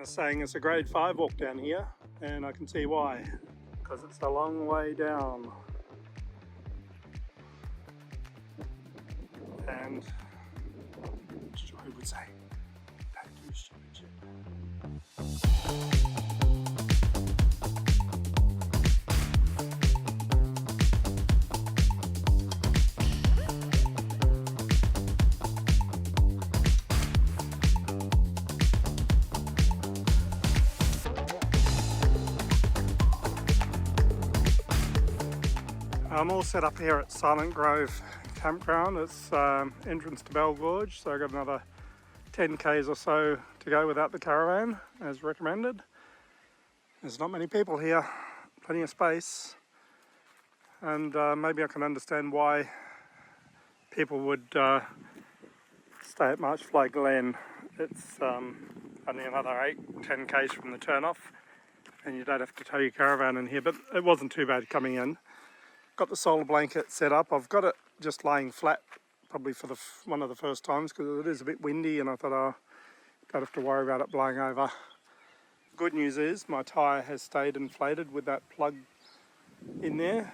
was saying it's a grade 5 walk down here, and I can see why, because it's a long way down. And who would say, don't do stupid shit. I'm all set up here at Silent Grove campground. It's entrance to Bell Gorge, so I've got another 10 k's or so to go without the caravan as recommended. There's not many people here, plenty of space, and maybe I can understand why people would stay at March Fly Glen. It's only another 8-10 k's from the turnoff, and you don't have to tow your caravan in here, but it wasn't too bad coming in. Got the solar blanket set up. I've got it just laying flat, probably for one of the first times, because it is a bit windy, and I thought, oh, don't have to worry about it blowing over. Good news is my tyre has stayed inflated with that plug in there,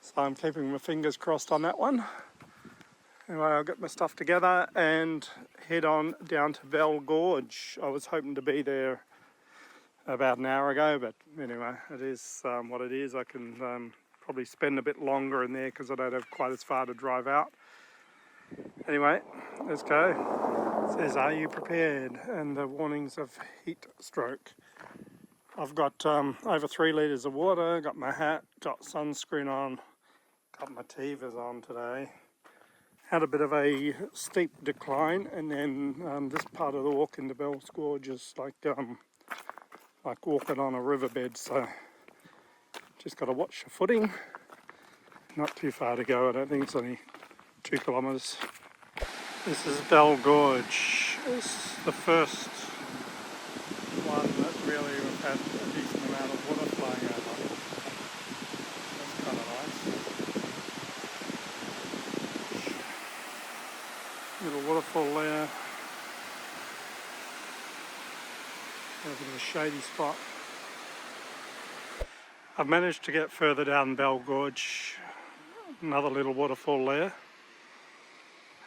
so I'm keeping my fingers crossed on that one. Anyway, I'll get my stuff together and head on down to Bell Gorge. I was hoping to be there about an hour ago, but anyway, it is what it is. I can probably spend a bit longer in there because I don't have quite as far to drive out. Anyway, let's go. It says, are you prepared? And the warnings of heat stroke. I've got over 3 litres of water, got my hat, got sunscreen on, got my Tivas on today. Had a bit of a steep decline, and then this part of the walk into Bell Gorge is like walking on a riverbed, so just got to watch your footing. Not too far to go, I don't think it's only 2 kilometres. This is Bell Gorge. It's the first one that really we've had a decent amount of water flowing over. That's kind of nice. Little waterfall there. A bit of a shady spot. I've managed to get further down Bell Gorge, another little waterfall there,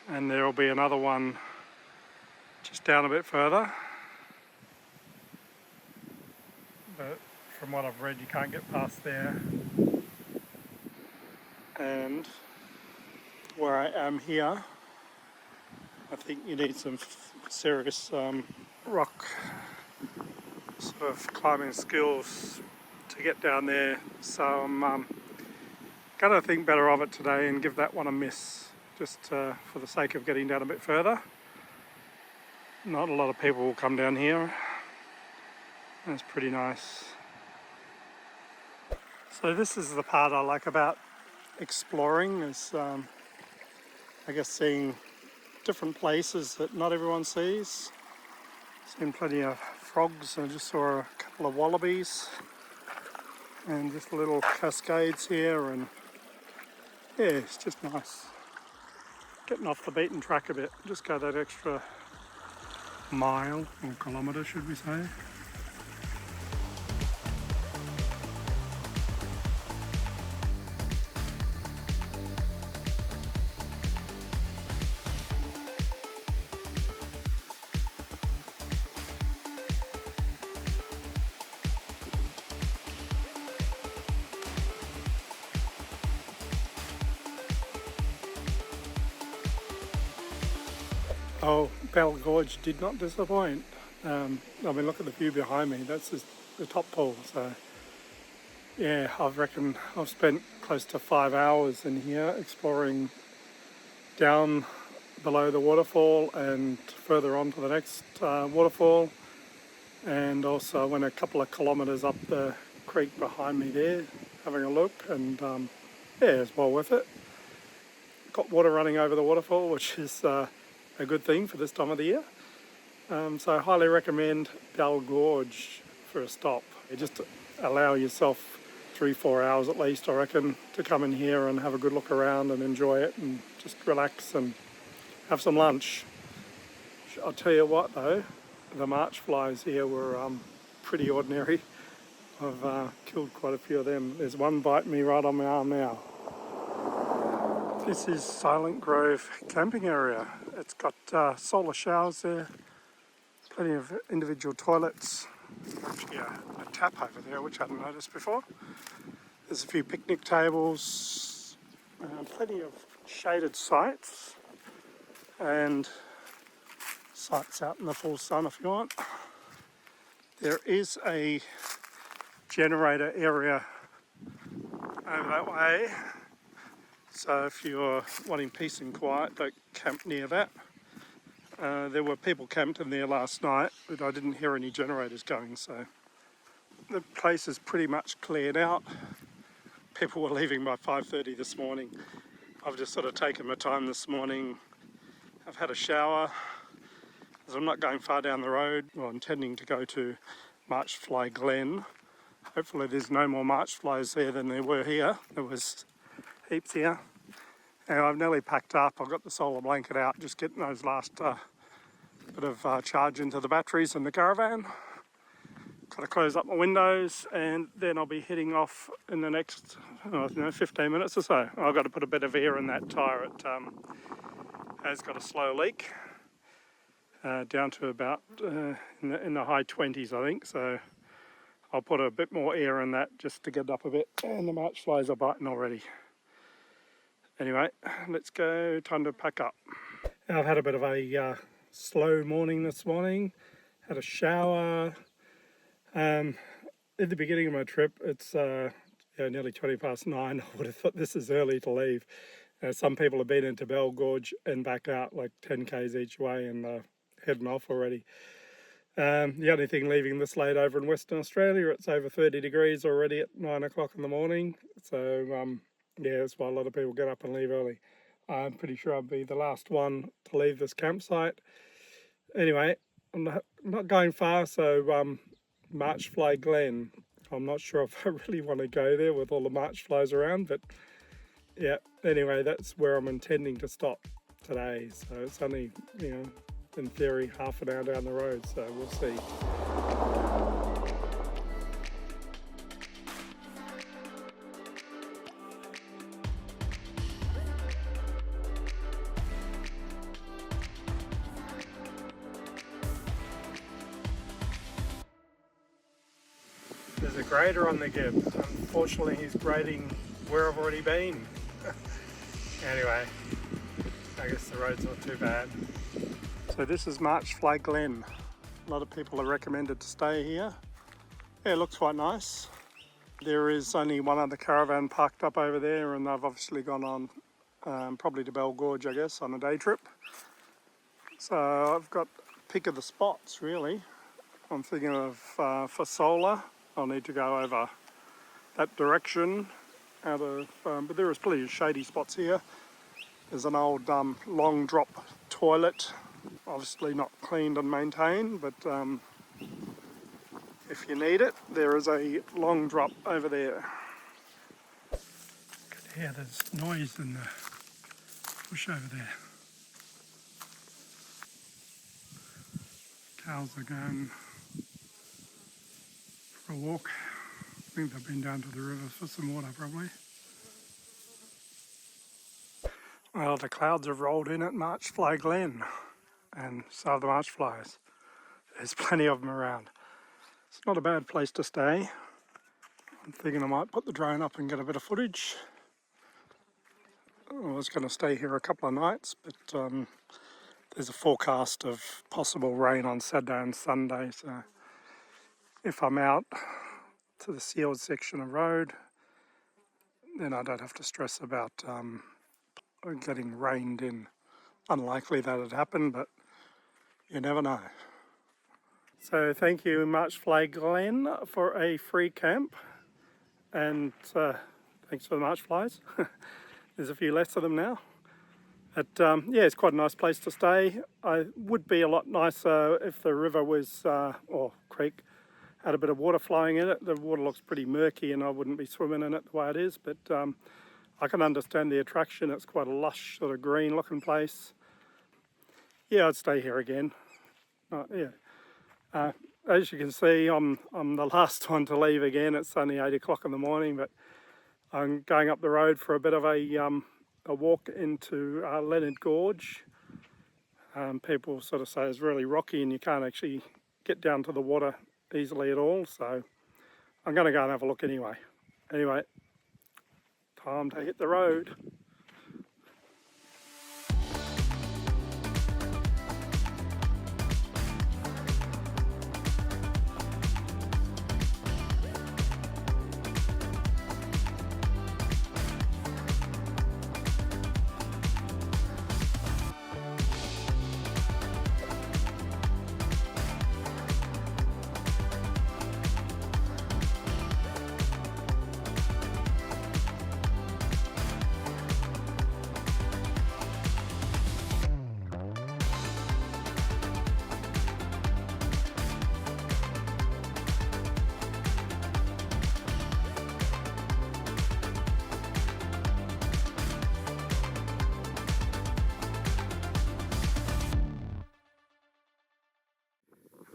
and there will be another one just down a bit further, but from what I've read you can't get past there. And where I am here, I think you need some serious rock sort of climbing skills to get down there, so I'm going to think better of it today and give that one a miss, just for the sake of getting down a bit further. Not a lot of people will come down here. That's pretty nice. So this is the part I like about exploring, is I guess seeing different places that not everyone sees. Seen plenty of frogs. I just saw a couple of wallabies and just little cascades here, and yeah, it's just nice. Getting off the beaten track a bit, just go that extra mile or kilometre, should we say. Oh, Bell Gorge did not disappoint. I mean, look at the view behind me. That's just the top pool. So, yeah, I reckon I've spent close to 5 hours in here exploring down below the waterfall and further on to the next waterfall. And also went a couple of kilometres up the creek behind me there, having a look. And yeah, it's well worth it. Got water running over the waterfall, which is a good thing for this time of the year. So I highly recommend Bell Gorge for a stop. You just allow yourself 3-4 hours at least, I reckon, to come in here and have a good look around and enjoy it and just relax and have some lunch. I'll tell you what though, the march flies here were pretty ordinary. I've killed quite a few of them. There's one biting me right on my arm now. This is Silent Grove camping area. It's got solar showers there, plenty of individual toilets. Actually a tap over there which I hadn't noticed before. There's a few picnic tables, plenty of shaded sites and sites out in the full sun if you want. There is a generator area over that way, so if you're wanting peace and quiet, don't camp near that. There were people camped in there last night, but I didn't hear any generators going, so the place is pretty much cleared out. People were leaving by 5:30 this morning. I've just sort of taken my time this morning. I've had a shower, as I'm not going far down the road. Well, I'm intending to go to March Fly Glen. Hopefully there's no more march flies there than there were here. There was heaps here. And I've nearly packed up. I've got the solar blanket out, just getting those last bit of charge into the batteries in the caravan. Got to close up my windows and then I'll be heading off in the next 15 minutes or so. I've got to put a bit of air in that tyre. It has got a slow leak down to about in the high 20s I think, so I'll put a bit more air in that just to get it up a bit, and the march flies are biting already. Anyway, let's go, time to pack up. I've had a bit of a slow morning this morning, had a shower. At the beginning of my trip, it's nearly 20 past 9. I would have thought this is early to leave. Some people have been into Bell Gorge and back out like 10 k's each way and heading off already. The only thing leaving this late over in Western Australia, it's over 30 degrees already at 9 o'clock in the morning. So that's why a lot of people get up and leave early. I'm pretty sure I'll be the last one to leave this campsite. Anyway, I'm not going far, so March Fly Glen. I'm not sure if I really want to go there with all the march flies around, but yeah, anyway, that's where I'm intending to stop today. So it's only, in theory, half an hour down the road, so we'll see. There's a grader on the Gibbs. Unfortunately, he's grading where I've already been. Anyway, I guess the road's not too bad. So this is March Fly Glen. A lot of people are recommended to stay here. Yeah, it looks quite nice. There is only one other caravan parked up over there, and they've obviously gone on probably to Bell Gorge, I guess, on a day trip. So I've got a pick of the spots, really. I'm thinking of for solar, I'll need to go over that direction but there is plenty of shady spots here. There's an old long drop toilet, obviously not cleaned and maintained, but if you need it, there is a long drop over there. You can hear there's noise in the bush over there. Cows are going for a walk. I think they've been down to the river for some water probably. Well, the clouds have rolled in at March Fly Glen, and so have the march flies. There's plenty of them around. It's not a bad place to stay. I'm thinking I might put the drone up and get a bit of footage. I was going to stay here a couple of nights, but there's a forecast of possible rain on Saturday and Sunday, so if I'm out to the sealed section of road, then I don't have to stress about getting rained in. Unlikely that would happen, but you never know. So thank you March Fly Glen for a free camp, and thanks for the march flies. There's a few less of them now. But it's quite a nice place to stay. It would be a lot nicer if the river was, or creek, had a bit of water flowing in it. The water looks pretty murky and I wouldn't be swimming in it the way it is, but I can understand the attraction. It's quite a lush sort of green looking place. Yeah, I'd stay here again. As you can see, I'm the last one to leave again. It's only 8 o'clock in the morning, but I'm going up the road for a bit of a walk into Lennard Gorge. People sort of say it's really rocky and you can't actually get down to the water easily at all, so I'm going to go and have a look anyway. Anyway, time to hit the road.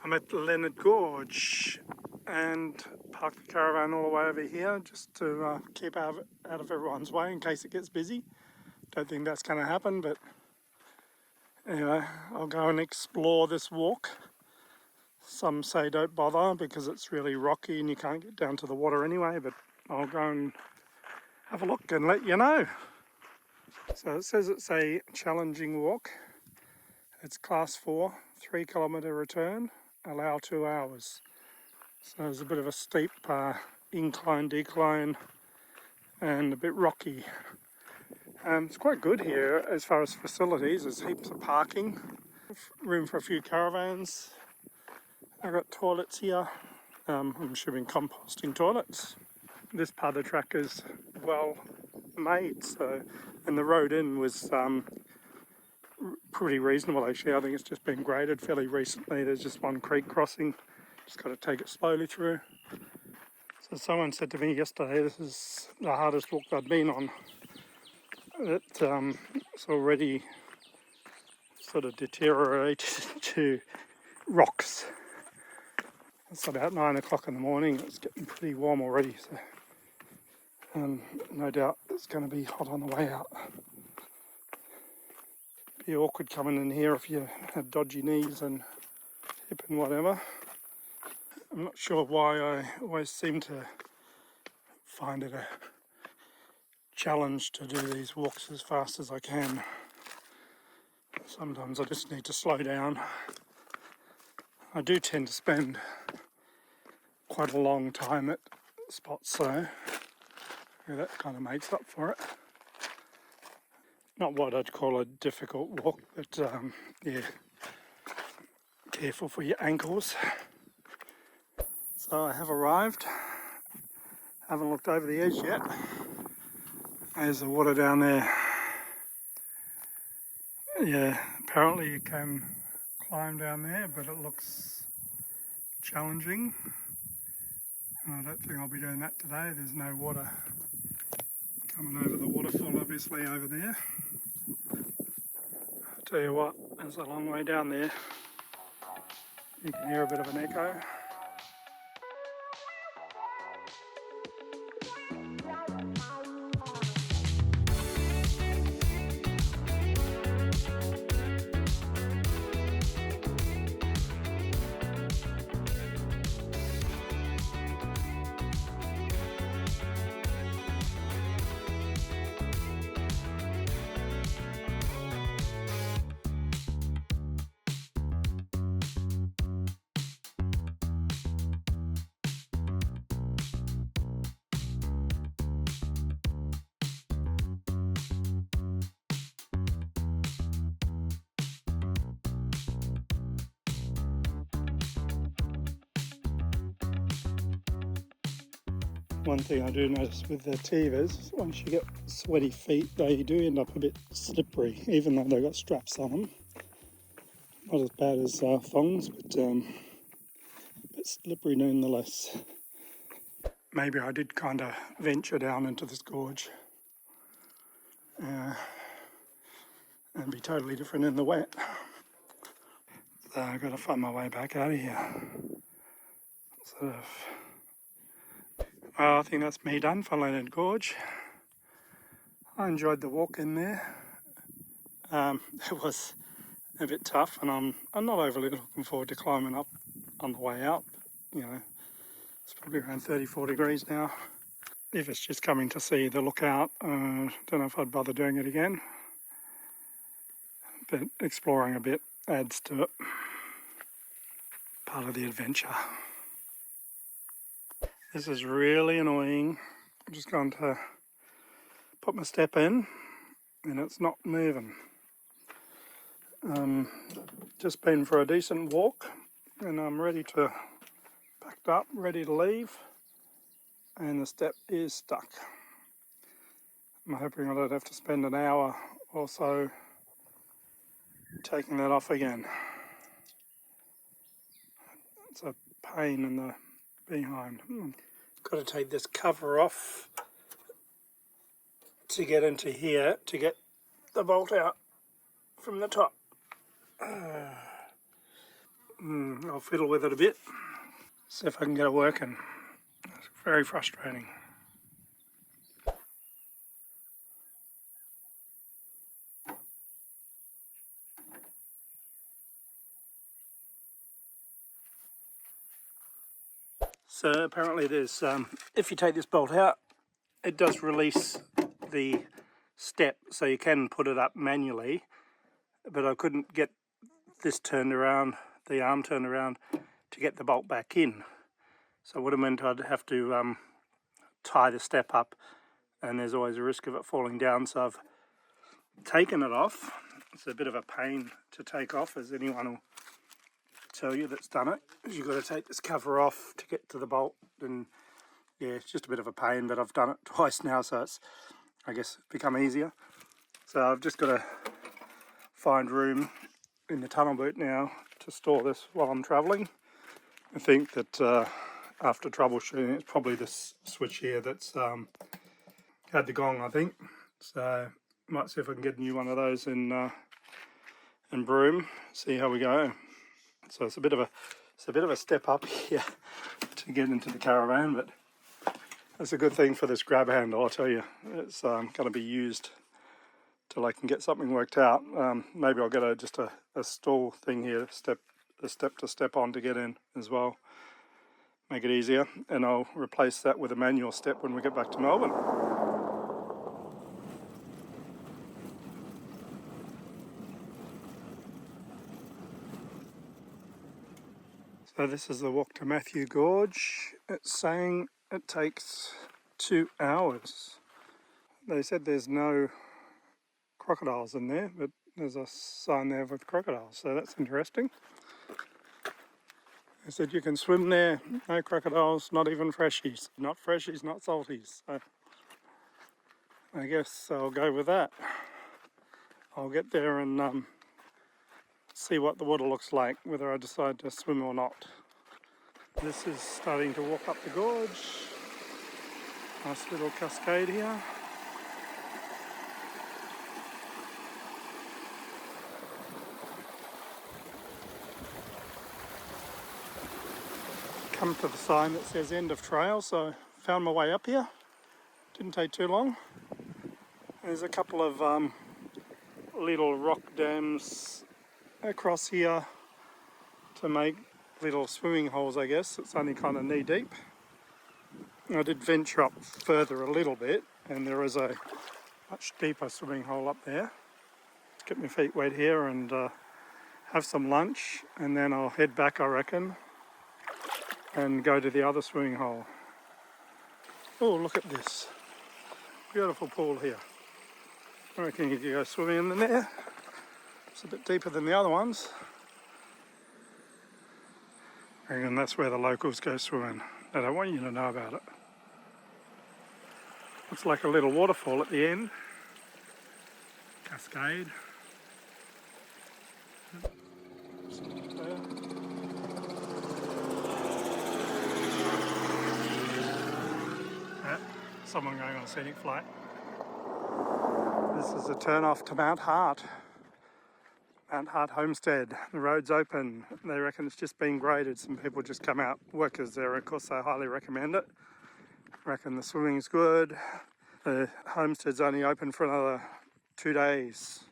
I'm at Lennard Gorge and parked the caravan all the way over here just to keep out of everyone's way in case it gets busy. Don't think that's going to happen, but anyway, I'll go and explore this walk. Some say don't bother because it's really rocky and you can't get down to the water anyway, but I'll go and have a look and let you know. So it says it's a challenging walk. It's class 4, 3 kilometre return, allow 2 hours. So there's a bit of a steep incline, decline and a bit rocky. It's quite good here as far as facilities. There's heaps of parking, room for a few caravans. I've got toilets here. I'm assuming composting toilets. This part of the track is well made, so, and the road in was pretty reasonable actually. I think it's just been graded fairly recently. There's just one creek crossing, just got to take it slowly through. So someone said to me yesterday this is the hardest walk I've been on. It's already sort of deteriorated to rocks. It's about 9 o'clock in the morning. It's getting pretty warm already, so no doubt it's going to be hot on the way out. Be awkward coming in here if you have dodgy knees and hip and whatever. I'm not sure why I always seem to find it a challenge to do these walks as fast as I can. Sometimes I just need to slow down. I do tend to spend quite a long time at spots, so that kind of makes up for it. Not what I'd call a difficult walk, but yeah, careful for your ankles. So I have arrived. Haven't looked over the edge yet. There's the water down there. Yeah, apparently you can climb down there, but it looks challenging. And I don't think I'll be doing that today. There's no water coming over the waterfall, obviously, over there. I'll tell you what, there's a long way down there. You can hear a bit of an echo. One thing I do notice with the Tivas, once you get sweaty feet, they do end up a bit slippery, even though they've got straps on them. Not as bad as thongs, but a bit slippery nonetheless. Maybe I did kind of venture down into this gorge and be totally different in the wet. So I've got to find my way back out of here. Sort of. Well, I think that's me done for Lennard Gorge. I enjoyed the walk in there. It was a bit tough, and I'm not overly looking forward to climbing up on the way out. You know, it's probably around 34 degrees now. If it's just coming to see the lookout, don't know if I'd bother doing it again. But exploring a bit adds to it. Part of the adventure. This is really annoying. I'm just going to put my step in and it's not moving. Just been for a decent walk and I'm ready to, packed up, ready to leave, and the step is stuck. I'm hoping I don't have to spend an hour or so taking that off again. It's a pain in the behind. Got to take this cover off to get into here to get the bolt out from the top. I'll fiddle with it a bit, see if I can get it working. It's very frustrating. So apparently there's, if you take this bolt out, it does release the step, so you can put it up manually, but I couldn't get this turned around, the arm turned around, to get the bolt back in. So it would have meant I'd have to tie the step up, and there's always a risk of it falling down, so I've taken it off. It's a bit of a pain to take off, as anyone will tell you that's done it. You've got to take this cover off to get to the bolt, and yeah, it's just a bit of a pain, but I've done it twice now, so it's, I guess, become easier. So I've just got to find room in the tunnel boot now to store this while I'm travelling. I think that after troubleshooting, it's probably this switch here that's had the gong, I think. So might see if I can get a new one of those in Broome. See how we go. So it's a bit of a step up here to get into the caravan, but that's a good thing for this grab handle. I'll tell you, it's going to be used till I can get something worked out. Maybe I'll get just a stall thing here, a step to step on to get in as well. Make it easier, and I'll replace that with a manual step when we get back to Melbourne. So this is the walk to Mt Gorge. It's saying it takes 2 hours. They said there's no crocodiles in there, but there's a sign there with crocodiles, so that's interesting. They said you can swim there, no crocodiles, not even freshies. Not freshies, not salties. So I guess I'll go with that. I'll get there and see what the water looks like, whether I decide to swim or not. This is starting to walk up the gorge. Nice little cascade here. Come to the sign that says end of trail, so found my way up here. Didn't take too long. There's a couple of little rock dams across here to make little swimming holes, I guess. It's only kind of knee deep. I did venture up further a little bit, and there is a much deeper swimming hole up there. Get my feet wet here and have some lunch, and then I'll head back, I reckon, and go to the other swimming hole. Oh, look at this. Beautiful pool here. I reckon you could go swimming in there. It's a bit deeper than the other ones. I reckon that's where the locals go swimming. They don't want you to know about it. Looks like a little waterfall at the end. Cascade. Yeah, someone going on a scenic flight. This is a turn off to Mt Hart. Mt Hart homestead. The road's open. They reckon it's just been graded. Some people just come out, workers there, of course they highly recommend it. Reckon the swimming's good. The homestead's only open for another 2 days.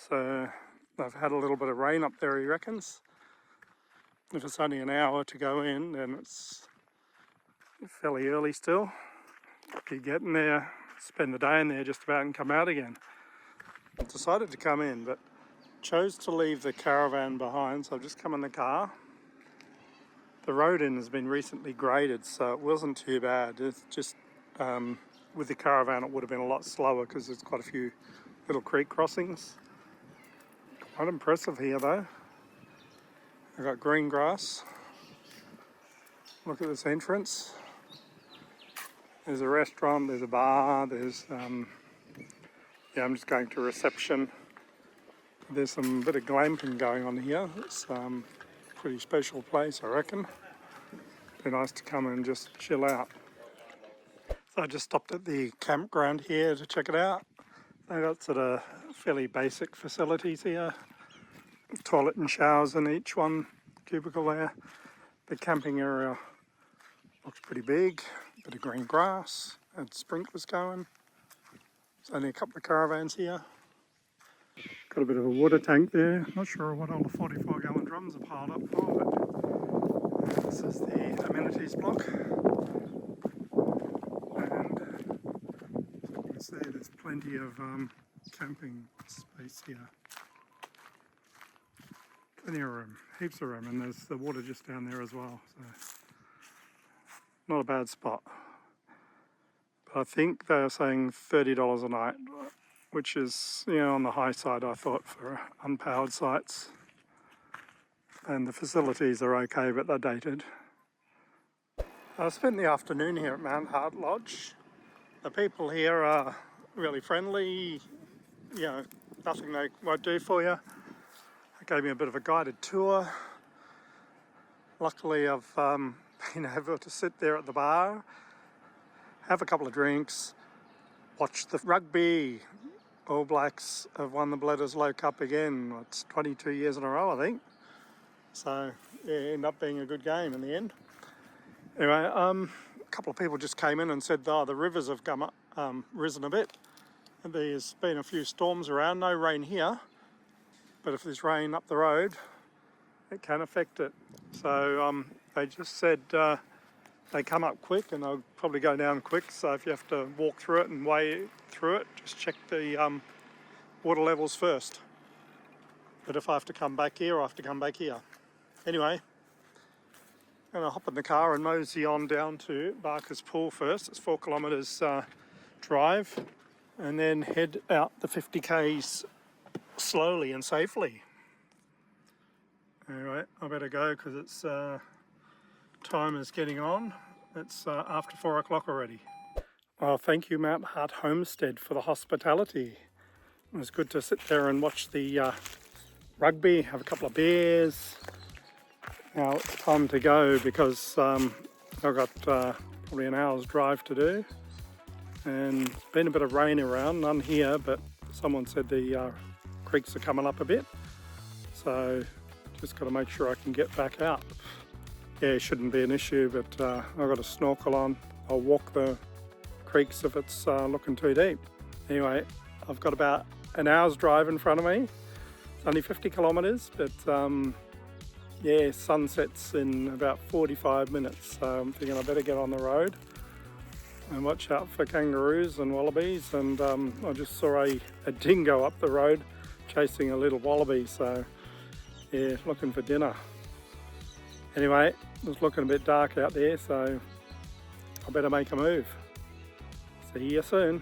So they've had a little bit of rain up there, he reckons. If it's only an hour to go in, then it's fairly early still. You get in there, spend the day in there just about and come out again. I decided to come in, but chose to leave the caravan behind, so I've just come in the car. The road in has been recently graded, so it wasn't too bad. It's just with the caravan it would have been a lot slower because there's quite a few little creek crossings. Quite impressive here though. I've got green grass. Look at this entrance. There's a restaurant, there's a bar, there's yeah, I'm just going to reception. There's some bit of glamping going on here. It's a pretty special place, I reckon. Be nice to come and just chill out. So I just stopped at the campground here to check it out. They've got sort of fairly basic facilities here. Toilet and showers in each one cubicle there. The camping area looks pretty big. Bit of green grass. Had sprinklers going. There's only a couple of caravans here. Got a bit of a water tank there. Not sure what all the 44-gallon drums are piled up for, but this is the amenities block. And you can see there's plenty of camping space here. Plenty of room, heaps of room, and there's the water just down there as well. So not a bad spot. But I think they're saying $30 a night, which is, you know, on the high side, I thought, for unpowered sites. And the facilities are okay, but they're dated. I spent the afternoon here at Mt Hart Lodge. The people here are really friendly, you know, nothing they won't do for you. They gave me a bit of a guided tour. Luckily, I've been able to sit there at the bar, have a couple of drinks, watch the rugby. All Blacks have won the Bledisloe Cup again. It's 22 years in a row, I think. So yeah, it ended up being a good game in the end. Anyway, a couple of people just came in and said, oh, the rivers have come up, risen a bit. And there's been a few storms around, no rain here. But if there's rain up the road, it can affect it. So they just said they come up quick and they'll probably go down quick. So if you have to walk through it and wade through it, just check the water levels first. But if I have to come back here, I have to come back here. Anyway, I'm going to hop in the car and mosey on down to Barker's Pool first. It's 4 kilometres drive, and then head out the 50 k's slowly and safely. Anyway, I better go because it's time is getting on. It's after 4 o'clock already. Well, thank you Mt Hart Homestead for the hospitality. It was good to sit there and watch the rugby, have a couple of beers. Now it's time to go because I've got probably an hour's drive to do. And there's been a bit of rain around, none here, but someone said the creeks are coming up a bit. So just got to make sure I can get back out. Yeah, it shouldn't be an issue, but I've got a snorkel on. I'll walk the creeks if it's looking too deep. Anyway, I've got about an hour's drive in front of me. It's only 50 kilometres, but yeah, sunsets in about 45 minutes. So I'm thinking I better get on the road and watch out for kangaroos and wallabies. And I just saw a dingo up the road chasing a little wallaby. So yeah, looking for dinner. Anyway, it's looking a bit dark out there, so I better make a move. See you soon.